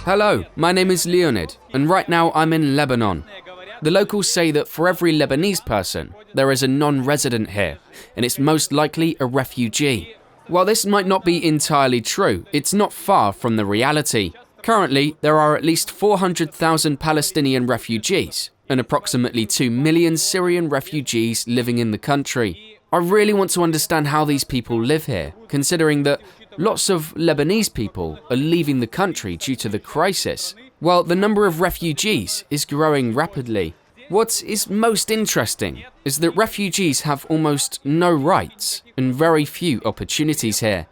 Hello, my name is Leonid, and right now I'm in Lebanon. The locals say that for every Lebanese person, there is a non-resident here, and it's most likely a refugee. While this might not be entirely true, it's not far from the reality. Currently, there are at least 400,000 Palestinian refugees, and approximately 2 million Syrian refugees living in the country. I really want to understand how these people live here, considering that lots of Lebanese people are leaving the country due to the crisis, while the number of refugees is growing rapidly. What is most interesting is that refugees have almost no rights and very few opportunities here.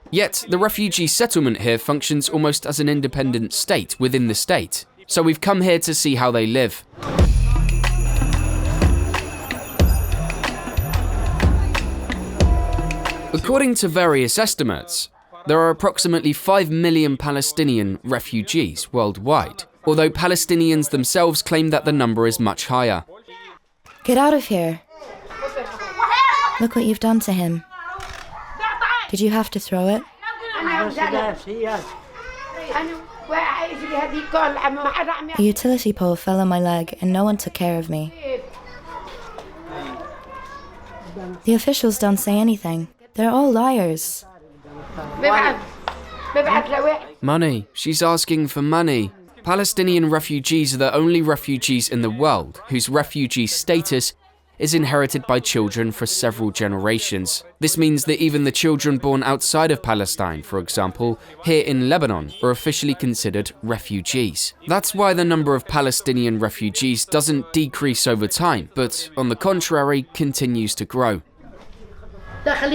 Yet, the refugee settlement here functions almost as an independent state within the state, so we've come here to see how they live. According to various estimates, there are approximately 5 million Palestinian refugees worldwide, although Palestinians themselves claim that the number is much higher. Get out of here. Look what you've done to him. Did you have to throw it? A utility pole fell on my leg and no one took care of me. The officials don't say anything. They're all liars. Money. She's asking for money. Palestinian refugees are the only refugees in the world whose refugee status is inherited by children for several generations. This means that even the children born outside of Palestine, for example, here in Lebanon, are officially considered refugees. That's why the number of Palestinian refugees doesn't decrease over time, but on the contrary, continues to grow. Don't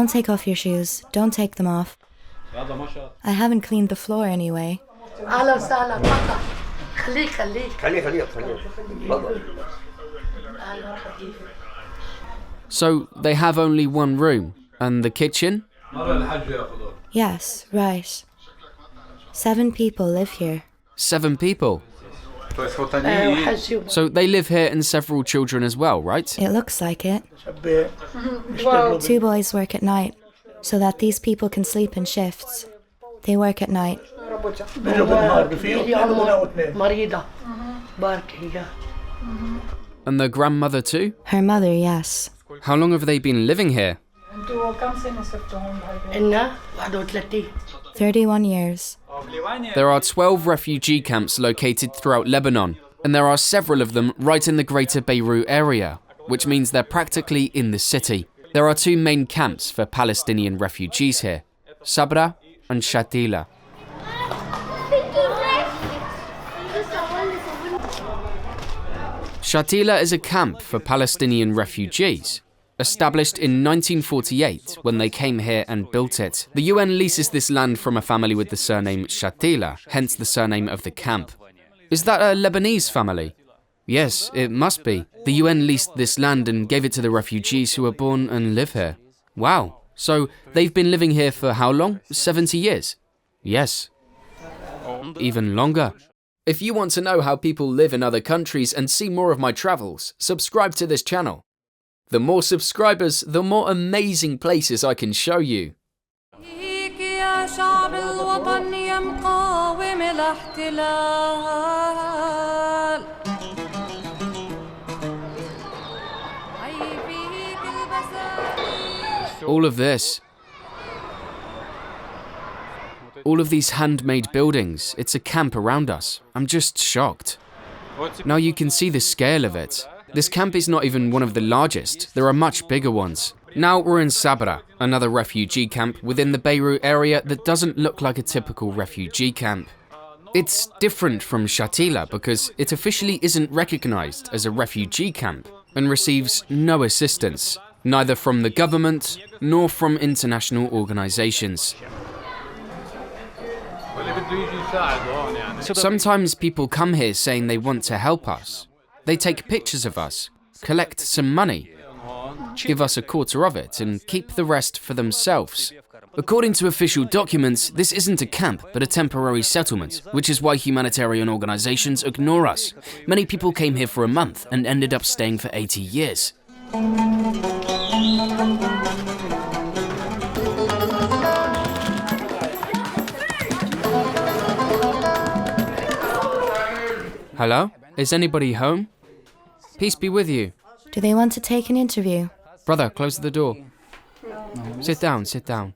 take off your shoes. Don't take them off. I haven't cleaned the floor anyway. So they have only one room, and the kitchen? Yes, right. 7 people live here. 7 people? So they live here and several children as well, right? It looks like it. 2 boys work at night, so that these people can sleep in shifts. They work at night. And the grandmother too? Her mother, yes. How long have they been living here? 31 years. There are 12 refugee camps located throughout Lebanon, and there are several of them right in the greater Beirut area, which means they're practically in the city. There are 2 main camps for Palestinian refugees here, Sabra and Shatila. Shatila is a camp for Palestinian refugees, established in 1948 when they came here and built it. The UN leases this land from a family with the surname Shatila, hence the surname of the camp. Is that a Lebanese family? Yes, it must be. The UN leased this land and gave it to the refugees who were born and live here. Wow, so they've been living here for how long? 70 years? Yes. Even longer. If you want to know how people live in other countries and see more of my travels, subscribe to this channel. The more subscribers, the more amazing places I can show you. All of this. All of these handmade buildings, it's a camp around us. I'm just shocked. Now you can see the scale of it. This camp is not even one of the largest, there are much bigger ones. Now we're in Sabra, another refugee camp within the Beirut area that doesn't look like a typical refugee camp. It's different from Shatila because it officially isn't recognized as a refugee camp and receives no assistance, neither from the government nor from international organizations. Sometimes people come here saying they want to help us. They take pictures of us, collect some money, give us a quarter of it, and keep the rest for themselves. According to official documents, this isn't a camp, but a temporary settlement, which is why humanitarian organizations ignore us. Many people came here for a month and ended up staying for 80 years. Hello? Is anybody home? Peace be with you. Do they want to take an interview? Brother, close the door. Sit down, sit down.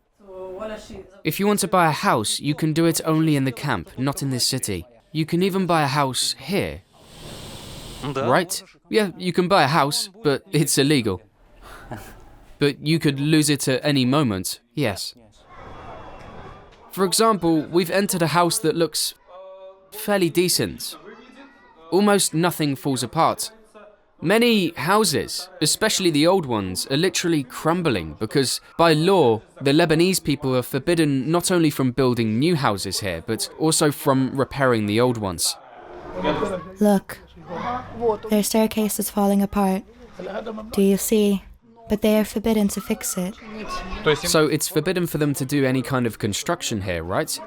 If you want to buy a house, you can do it only in the camp, not in this city. You can even buy a house here. Right? Yeah, you can buy a house, but it's illegal. But you could lose it at any moment, yes. For example, we've entered a house that looks fairly decent. Almost nothing falls apart. Many houses, especially the old ones, are literally crumbling because by law, the Lebanese people are forbidden not only from building new houses here, but also from repairing the old ones. Look, their staircase is falling apart. Do you see? But they are forbidden to fix it. So it's forbidden for them to do any kind of construction here, right?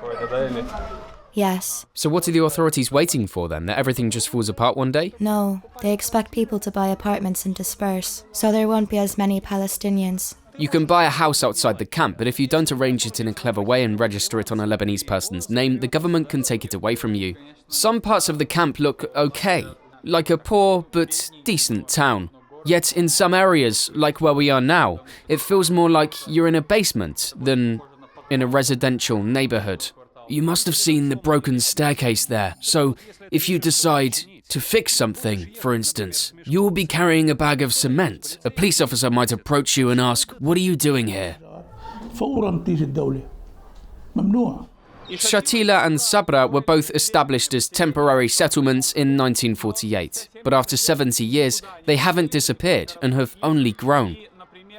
Yes. So what are the authorities waiting for then? That everything just falls apart one day? No, they expect people to buy apartments and disperse, so there won't be as many Palestinians. You can buy a house outside the camp, but if you don't arrange it in a clever way and register it on a Lebanese person's name, the government can take it away from you. Some parts of the camp look okay, like a poor but decent town. Yet in some areas, like where we are now, it feels more like you're in a basement than in a residential neighborhood. You must have seen the broken staircase there, so if you decide to fix something, for instance, you will be carrying a bag of cement. A police officer might approach you and ask, "What are you doing here?" Shatila and Sabra were both established as temporary settlements in 1948, but after 70 years, they haven't disappeared and have only grown.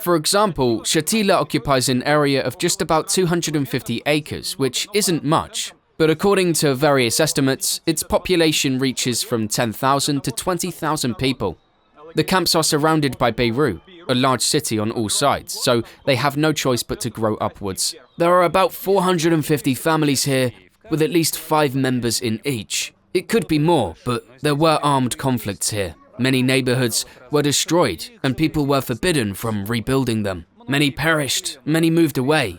For example, Shatila occupies an area of just about 250 acres, which isn't much, but according to various estimates, its population reaches from 10,000 to 20,000 people. The camps are surrounded by Beirut, a large city on all sides, so they have no choice but to grow upwards. There are about 450 families here, with at least 5 members in each. It could be more, but there were armed conflicts here. Many neighborhoods were destroyed, and people were forbidden from rebuilding them. Many perished, many moved away.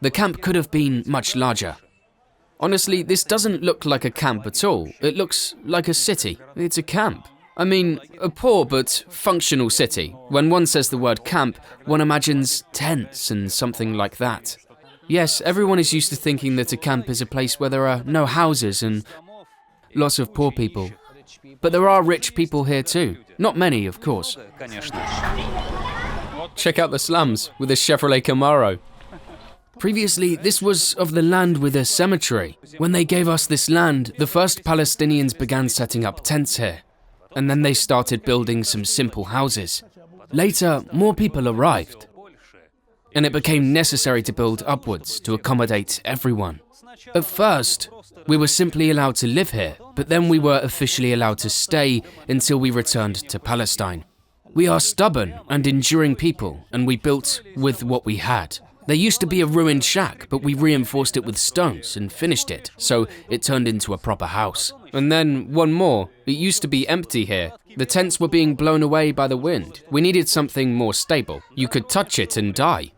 The camp could have been much larger. Honestly, this doesn't look like a camp at all. It looks like a city. It's a camp. I mean, a poor but functional city. When one says the word camp, one imagines tents and something like that. Yes, everyone is used to thinking that a camp is a place where there are no houses and lots of poor people. But there are rich people here too. Not many, of course. Check out the slums with a Chevrolet Camaro. Previously, this was of the land with a cemetery. When they gave us this land, the first Palestinians began setting up tents here. And then they started building some simple houses. Later, more people arrived. And it became necessary to build upwards to accommodate everyone. At first, we were simply allowed to live here, but then we were officially allowed to stay until we returned to Palestine. We are stubborn and enduring people, and we built with what we had. There used to be a ruined shack, but we reinforced it with stones and finished it, so it turned into a proper house. And then one more, it used to be empty here. The tents were being blown away by the wind. We needed something more stable. You could touch it and die.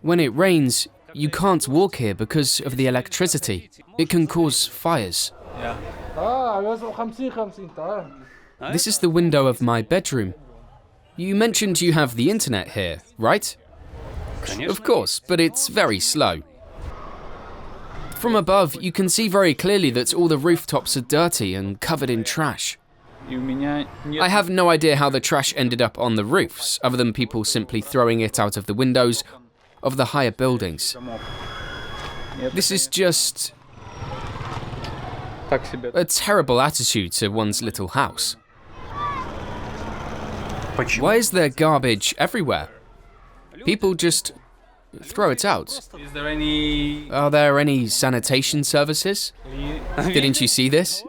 When it rains, you can't walk here because of the electricity. It can cause fires. This is the window of my bedroom. You mentioned you have the internet here, right? Of course, but it's very slow. From above, you can see very clearly that all the rooftops are dirty and covered in trash. I have no idea how the trash ended up on the roofs, other than people simply throwing it out of the windows of the higher buildings. This is just a terrible attitude to one's little house. Why is there garbage everywhere? People just throw it out. Are there any sanitation services? Didn't you see this?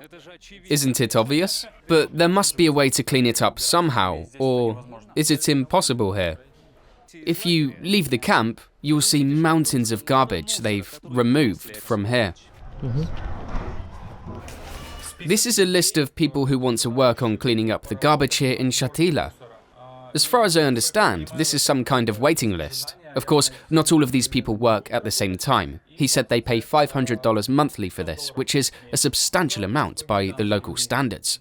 Isn't it obvious? But there must be a way to clean it up somehow, or is it impossible here? If you leave the camp, you'll see mountains of garbage they've removed from here. This is a list of people who want to work on cleaning up the garbage here in Shatila. As far as I understand, this is some kind of waiting list. Of course, not all of these people work at the same time. He said they pay $500 monthly for this, which is a substantial amount by the local standards.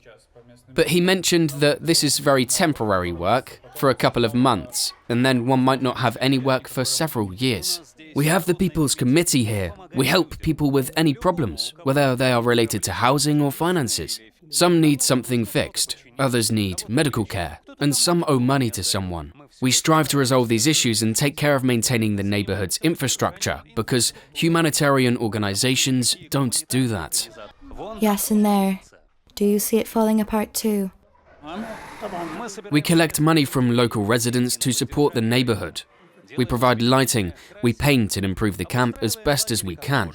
But he mentioned that this is very temporary work for a couple of months, and then one might not have any work for several years. We have the People's Committee here. We help people with any problems, whether they are related to housing or finances. Some need something fixed, others need medical care, and some owe money to someone. We strive to resolve these issues and take care of maintaining the neighborhood's infrastructure, because humanitarian organizations don't do that. Yes, in there. Do you see it falling apart too? We collect money from local residents to support the neighborhood. We provide lighting, we paint and improve the camp as best as we can.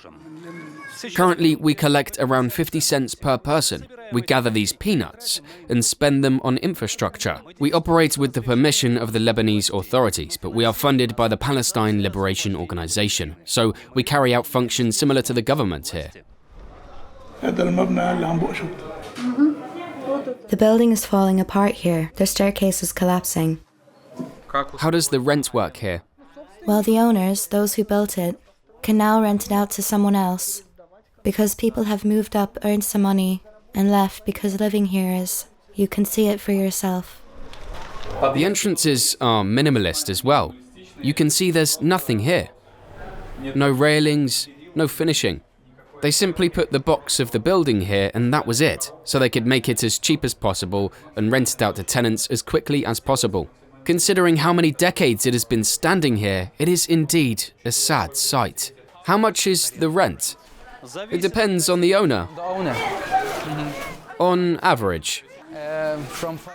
Currently, we collect around 50 cents per person. We gather these peanuts and spend them on infrastructure. We operate with the permission of the Lebanese authorities, but we are funded by the Palestine Liberation Organization, so we carry out functions similar to the government here. The building is falling apart here. The staircase is collapsing. How does the rent work here? Well, the owners, those who built it, can now rent it out to someone else. Because people have moved up, earned some money, and left because living here is... You can see it for yourself. The entrances are minimalist as well. You can see there's nothing here. No railings, no finishing. They simply put the box of the building here and that was it, so they could make it as cheap as possible and rent it out to tenants as quickly as possible. Considering how many decades it has been standing here, it is indeed a sad sight. How much is the rent? It depends on the owner. On average.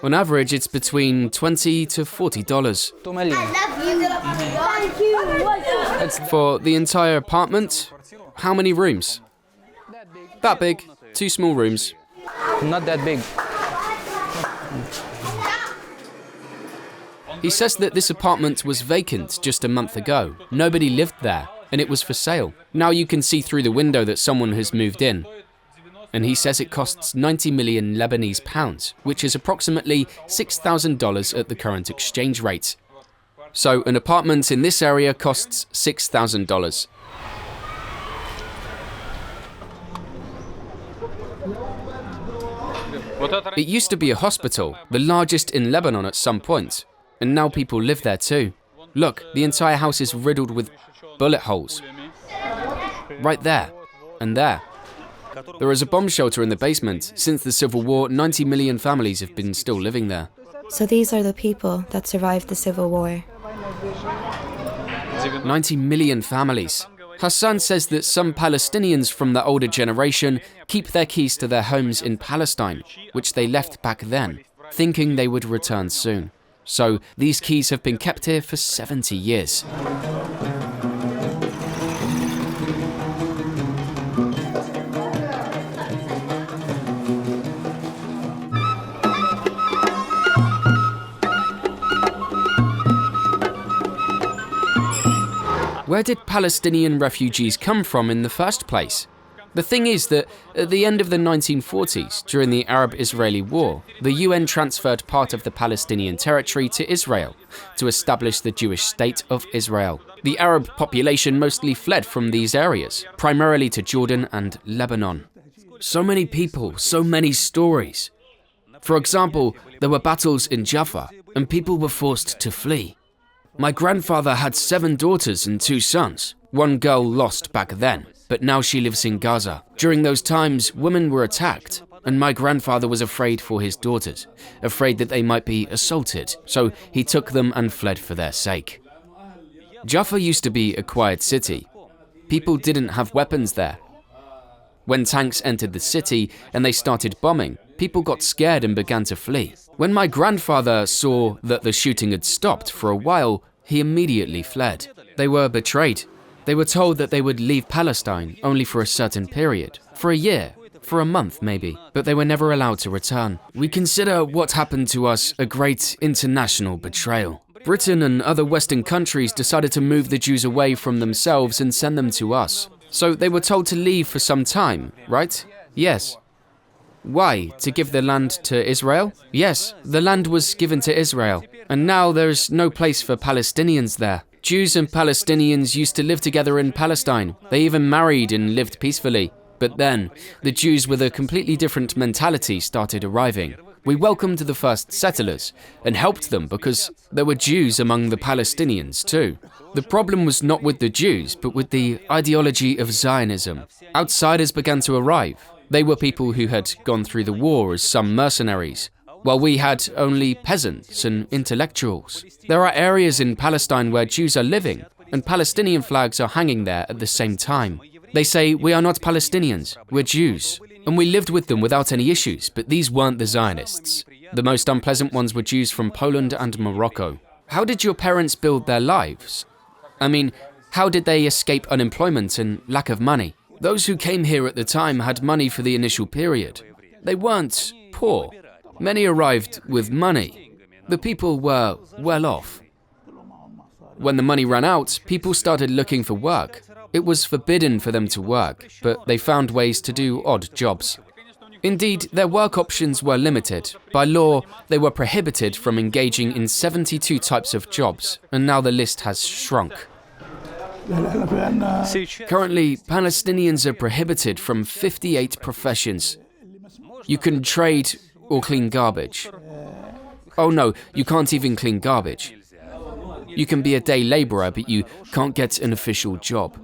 On average, it's between $20 to $40. For the entire apartment, how many rooms? That big, 2 small rooms. Not that big. He says that this apartment was vacant just a month ago. Nobody lived there, and it was for sale. Now you can see through the window that someone has moved in. And he says it costs 90 million Lebanese pounds, which is approximately $6,000 at the current exchange rate. So an apartment in this area costs $6,000. It used to be a hospital, the largest in Lebanon at some point, and now people live there too. Look, the entire house is riddled with bullet holes. Right there, and there. There is a bomb shelter in the basement. Since the Civil War, 90 million families have been still living there. So these are the people that survived the Civil War. 90 million families. Hassan says that some Palestinians from the older generation keep their keys to their homes in Palestine, which they left back then, thinking they would return soon. So these keys have been kept here for 70 years. Where did Palestinian refugees come from in the first place? The thing is that at the end of the 1940s, during the Arab-Israeli War, the UN transferred part of the Palestinian territory to Israel to establish the Jewish state of Israel. The Arab population mostly fled from these areas, primarily to Jordan and Lebanon. So many people, so many stories. For example, there were battles in Jaffa, and people were forced to flee. My grandfather had 7 daughters and 2 sons. One girl lost back then, but now she lives in Gaza. During those times, women were attacked, and my grandfather was afraid for his daughters, afraid that they might be assaulted, so he took them and fled for their sake. Jaffa used to be a quiet city. People didn't have weapons there. When tanks entered the city and they started bombing, people got scared and began to flee. When my grandfather saw that the shooting had stopped for a while, he immediately fled. They were betrayed. They were told that they would leave Palestine only for a certain period, for a year, for a month maybe, but they were never allowed to return. We consider what happened to us a great international betrayal. Britain and other Western countries decided to move the Jews away from themselves and send them to us. So they were told to leave for some time, right? Yes. Why? To give the land to Israel? Yes, the land was given to Israel, and now there's no place for Palestinians there. Jews and Palestinians used to live together in Palestine. They even married and lived peacefully. But then, the Jews with a completely different mentality started arriving. We welcomed the first settlers and helped them because there were Jews among the Palestinians too. The problem was not with the Jews, but with the ideology of Zionism. Outsiders began to arrive. They were people who had gone through the war as some mercenaries, while we had only peasants and intellectuals. There are areas in Palestine where Jews are living, and Palestinian flags are hanging there at the same time. They say, we are not Palestinians, we're Jews. And we lived with them without any issues, but these weren't the Zionists. The most unpleasant ones were Jews from Poland and Morocco. How did your parents build their lives? I mean, how did they escape unemployment and lack of money? Those who came here at the time had money for the initial period. They weren't poor. Many arrived with money. The people were well off. When the money ran out, people started looking for work. It was forbidden for them to work, but they found ways to do odd jobs. Indeed, their work options were limited. By law, they were prohibited from engaging in 72 types of jobs, and now the list has shrunk. Currently, Palestinians are prohibited from 58 professions. You can trade or clean garbage. Oh no, you can't even clean garbage. You can be a day laborer, but you can't get an official job.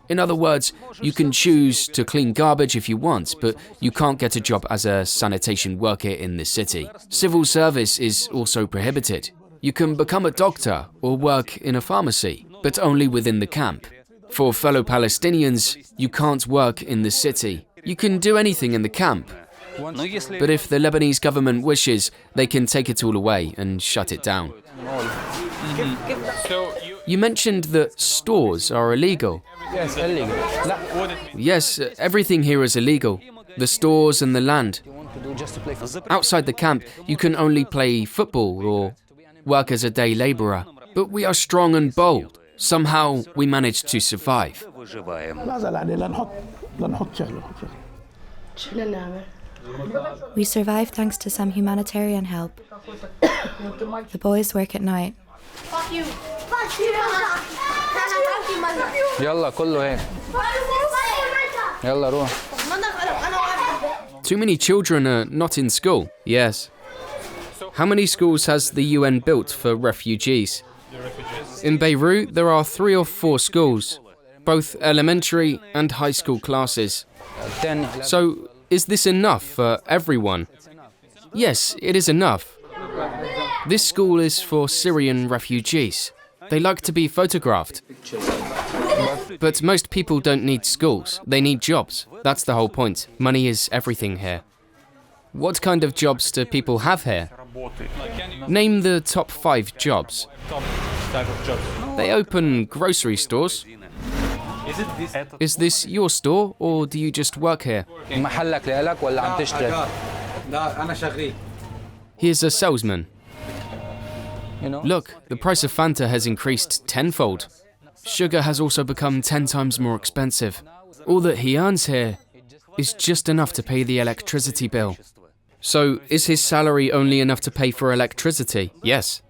In other words, you can choose to clean garbage if you want, but you can't get a job as a sanitation worker in the city. Civil service is also prohibited. You can become a doctor or work in a pharmacy, but only within the camp. For fellow Palestinians, you can't work in the city. You can do anything in the camp. But if the Lebanese government wishes, they can take it all away and shut it down. You mentioned that stores are illegal. Yes, illegal. Yes, everything here is illegal. The stores and the land. Outside the camp, you can only play football or work as a day laborer. But we are strong and bold. Somehow, we managed to survive. We survive thanks to some humanitarian help. The boys work at night. Fuck you. Fuck you. يلا كله هيك. يلا روح. Too many children are not in school. Yes. How many schools has the UN built for refugees? In Beirut, there are 3 or 4 schools, both elementary and high school classes. So, is this enough for everyone? Yes, it is enough. This school is for Syrian refugees. They like to be photographed. But most people don't need schools, they need jobs. That's the whole point. Money is everything here. What kind of jobs do people have here? Name the top 5 jobs. They open grocery stores. Is this your store, or do you just work here? Here's a salesman. Look, the price of Fanta has increased tenfold. Sugar has also become 10 times more expensive. All that he earns here is just enough to pay the electricity bill. So, is his salary only enough to pay for electricity? Yes.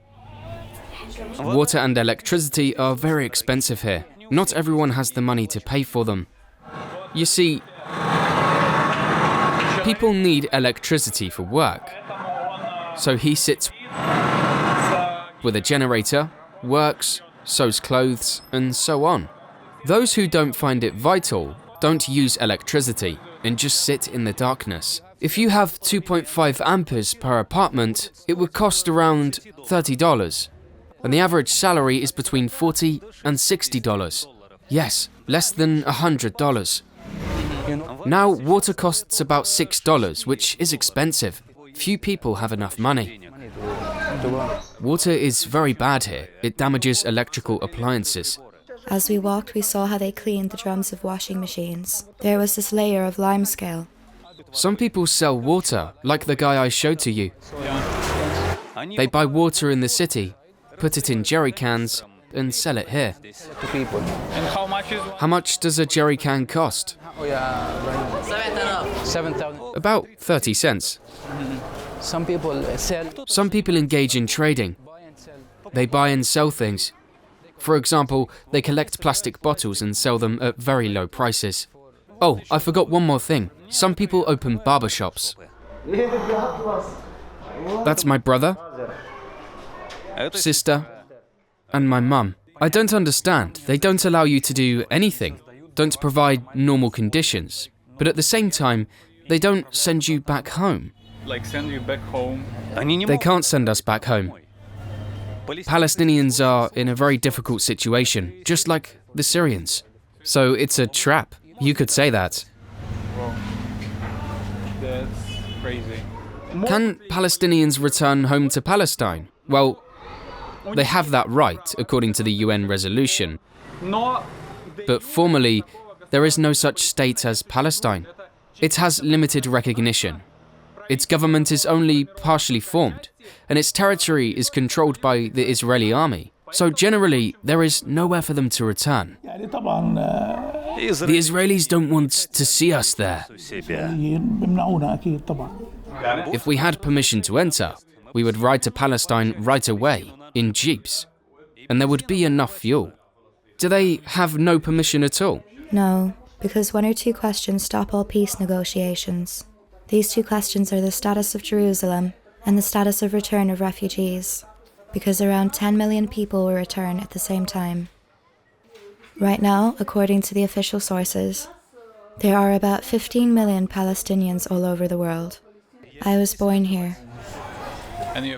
Water and electricity are very expensive here. Not everyone has the money to pay for them. You see, people need electricity for work. So he sits with a generator, works, sews clothes, and so on. Those who don't find it vital don't use electricity and just sit in the darkness. If you have 2.5 amperes per apartment, it would cost around $30. And the average salary is between $40 and $60. Yes, less than $100. Now, water costs about $6, which is expensive. Few people have enough money. Water is very bad here. It damages electrical appliances. As we walked, we saw how they cleaned the drums of washing machines. There was this layer of limescale. Some people sell water, like the guy I showed to you. They buy water in the city, put it in jerry cans, and sell it here. How much does a jerry can cost? About 30 cents. Some people engage in trading. They buy and sell things. For example, they collect plastic bottles and sell them at very low prices. Oh, I forgot one more thing. Some people open barbershops. That's my brother, sister, and my mum. I don't understand. They don't allow you to do anything, don't provide normal conditions, but at the same time, they don't send you back home. Like send you back home. They can't send us back home. Palestinians are in a very difficult situation, just like the Syrians. So it's a trap. You could say that. Whoa. That's crazy. Can Palestinians return home to Palestine? Well, they have that right, according to the UN resolution. But formally, there is no such state as Palestine. It has limited recognition. Its government is only partially formed, and its territory is controlled by the Israeli army. So generally, there is nowhere for them to return. The Israelis don't want to see us there. If we had permission to enter, we would ride to Palestine right away, in jeeps, and there would be enough fuel. Do they have no permission at all? No, because one or two questions stop all peace negotiations. These two questions are the status of Jerusalem and the status of return of refugees, because around 10 million people will return at the same time. Right now, according to the official sources, there are about 15 million Palestinians all over the world. I was born here.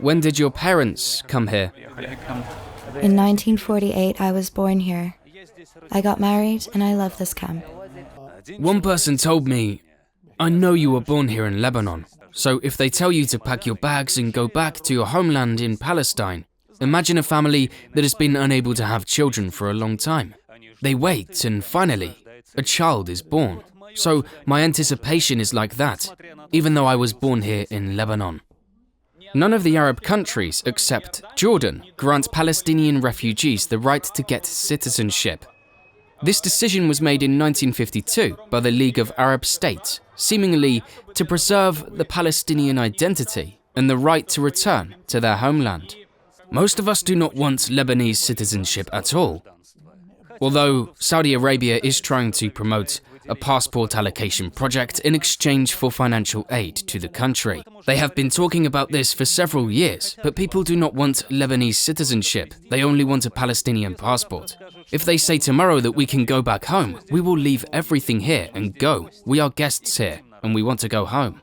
When did your parents come here? In 1948, I was born here. I got married and I love this camp. One person told me, I know you were born here in Lebanon, so if they tell you to pack your bags and go back to your homeland in Palestine, imagine a family that has been unable to have children for a long time. They wait and finally, a child is born. So my anticipation is like that, even though I was born here in Lebanon. None of the Arab countries, except Jordan, grant Palestinian refugees the right to get citizenship. This decision was made in 1952 by the League of Arab States, seemingly to preserve the Palestinian identity and the right to return to their homeland. Most of us do not want Lebanese citizenship at all. Although Saudi Arabia is trying to promote a passport allocation project in exchange for financial aid to the country. They have been talking about this for several years, but people do not want Lebanese citizenship. They only want a Palestinian passport. If they say tomorrow that we can go back home, we will leave everything here and go. We are guests here, and we want to go home.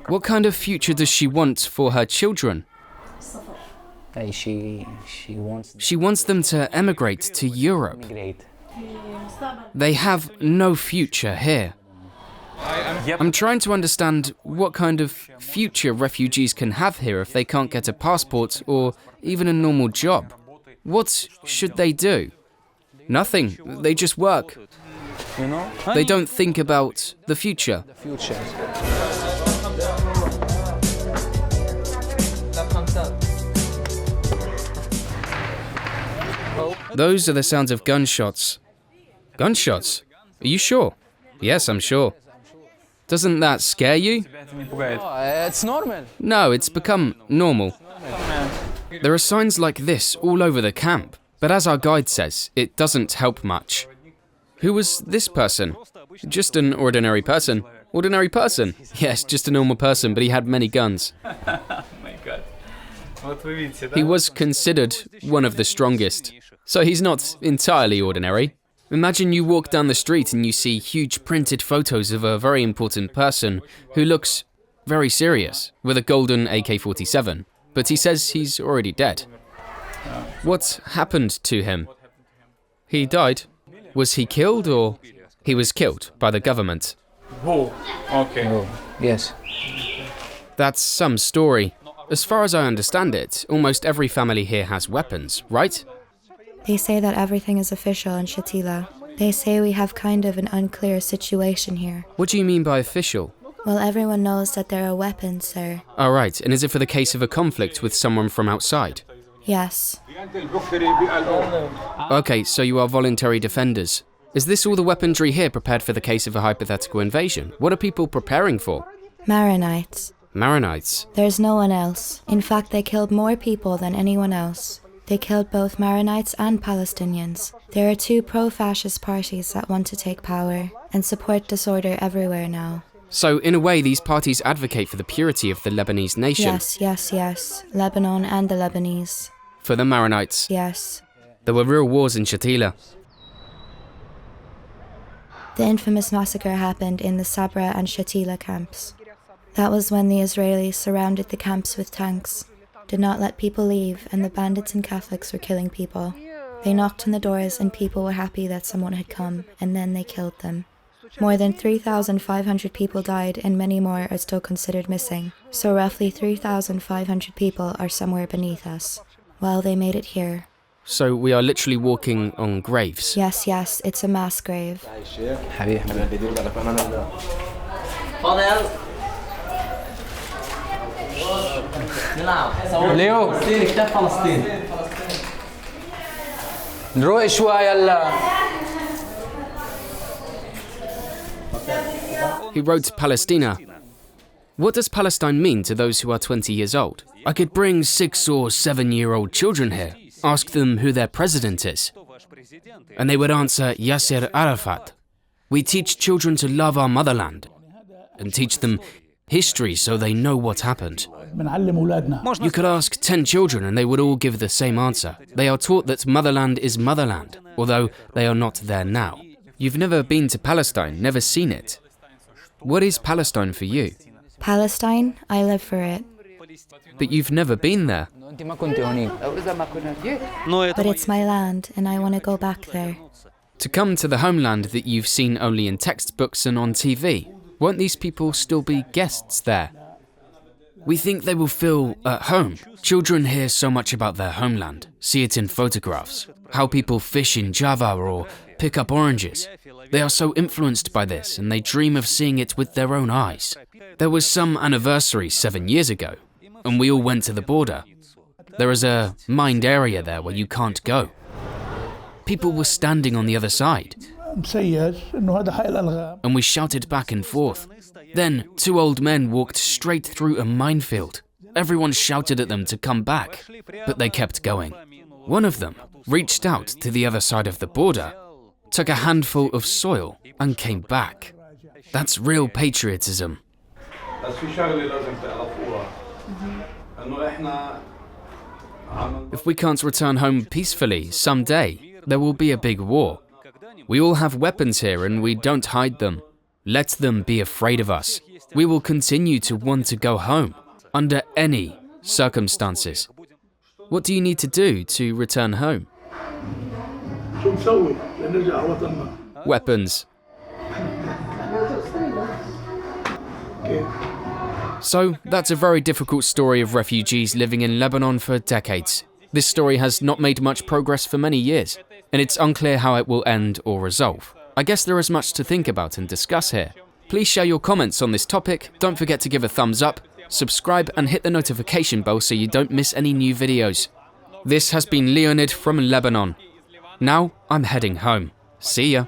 What kind of future does she want for her children? She wants them to emigrate to Europe. They have no future here. I'm trying to understand what kind of future refugees can have here if they can't get a passport or even a normal job. What should they do? Nothing. They just work. They don't think about the future. Those are the sounds of gunshots. Gunshots? Are you sure? Yes, I'm sure. Doesn't that scare you? It's normal. No, it's become normal. There are signs like this all over the camp, but as our guide says, it doesn't help much. Who was this person? Just an ordinary person. Ordinary person? Yes, just a normal person, but he had many guns. He was considered one of the strongest, so he's not entirely ordinary. Imagine you walk down the street and you see huge printed photos of a very important person who looks very serious, with a golden AK-47, but he says he's already dead. What happened to him? He died. Was he killed or? He was killed by the government. Oh, okay. Oh, yes. That's some story. As far as I understand it, almost every family here has weapons, right? They say that everything is official in Shatila. They say we have kind of an unclear situation here. What do you mean by official? Well, everyone knows that there are weapons, sir. Oh, right. And is it for the case of a conflict with someone from outside? Yes. Okay, so you are voluntary defenders. Is this all the weaponry here prepared for the case of a hypothetical invasion? What are people preparing for? Maronites. Maronites? There's no one else. In fact, they killed more people than anyone else. They killed both Maronites and Palestinians. There are two pro-fascist parties that want to take power and support disorder everywhere now. So, in a way, these parties advocate for the purity of the Lebanese nation. Yes. Lebanon and the Lebanese. For the Maronites. Yes. There were real wars in Shatila. The infamous massacre happened in the Sabra and Shatila camps. That was when the Israelis surrounded the camps with tanks, did not let people leave, and the bandits and Catholics were killing people. They knocked on the doors and people were happy that someone had come, and then they killed them. More than 3,500 people died and many more are still considered missing, so roughly 3,500 people are somewhere beneath us. Well, they made it here. So we are literally walking on graves. Yes, it's a mass grave. ليو كتاب فلسطين نروق شوي يلا. He wrote Palestina. What does Palestine mean to those who are 20 years old? I could bring 6 or 7-year-old children here, ask them who their president is, and they would answer Yasser Arafat. We teach children to love our motherland and teach them history so they know what happened. You could ask 10 children and they would all give the same answer. They are taught that motherland is motherland, although they are not there now. You've never been to Palestine, never seen it. What is Palestine for you? Palestine, I live for it. But you've never been there. But it's my land and I want to go back there. To come to the homeland that you've seen only in textbooks and on TV, won't these people still be guests there? We think they will feel at home. Children hear so much about their homeland, see it in photographs, how people fish in Java or pick up oranges. They are so influenced by this and they dream of seeing it with their own eyes. There was some anniversary 7 years ago, and we all went to the border. There is a mined area there where you can't go. People were standing on the other side, and we shouted back and forth. Then 2 old men walked straight through a minefield. Everyone shouted at them to come back, but they kept going. One of them reached out to the other side of the border, took a handful of soil, and came back. That's real patriotism. If we can't return home peacefully, someday, there will be a big war. We all have weapons here and we don't hide them. Let them be afraid of us. We will continue to want to go home, under any circumstances. What do you need to do to return home? Weapons. So, that's a very difficult story of refugees living in Lebanon for decades. This story has not made much progress for many years, and it's unclear how it will end or resolve. I guess there is much to think about and discuss here. Please share your comments on this topic, don't forget to give a thumbs up, subscribe and hit the notification bell so you don't miss any new videos. This has been Leonid from Lebanon. Now I'm heading home. See ya.